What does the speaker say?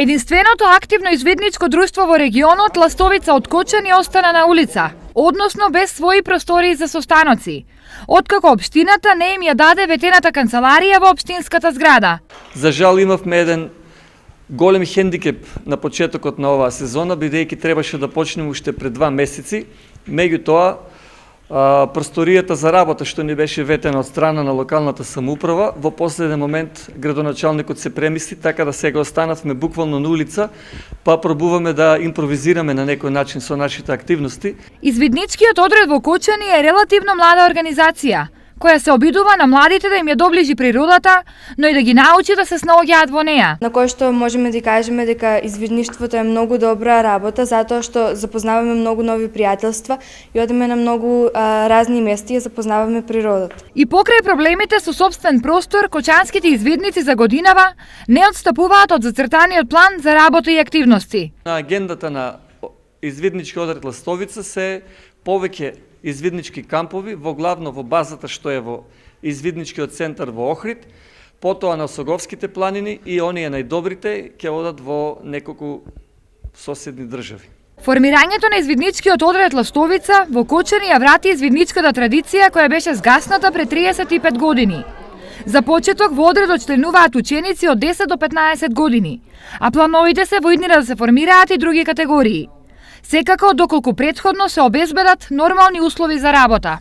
Единственото активно извидничко друштво во регионот Ластовица од Кочани остана на улица, односно без своји простории за состаноци, откако општината не им ја даде ветената канцеларија во општинската зграда. За жал имавме еден голем хендикеп на почетокот на оваа сезона, бидејќи требаше да почнеме уште пред 2 месеци, меѓутоа просторијата за работа што ни беше ветена од страна на локалната самоуправа, во последен момент градоначалникот се премисли, така да сега останавме буквално на улица, па пробуваме да импровизираме на некој начин со нашите активности. Извидничкиот одред во Кочани е релативно млада организација, која се обидува на младите да им ја доближи природата, но и да ги научи да се снаоѓаат во неа. На кој што можеме да кажеме дека извидништвото е многу добра работа, затоа што запознаваме многу нови пријателства и одиме на многу разни места и запознаваме природата. И покрај проблемите со собствен простор, кочанските извидници за годинава не отстапуваат од зацртаниот план за работа и активности. На агендата на извиднички одред Ластовица се повеќе извиднички кампови, во главно во базата што е во извидничкиот центар во Охрид, потоа на Соговските планини и оние најдобрите ќе одат во неколку соседни држави. Формирањето на извидничкиот одред Ластовица во Кочани ја врати извидничката традиција која беше згасната пред 35 години. За почеток во одредот членуваат ученици од 10 до 15 години, а плановите се во иднина да се формираат и други категории. Секако доколку претходно се обезбедат нормални услови за работа.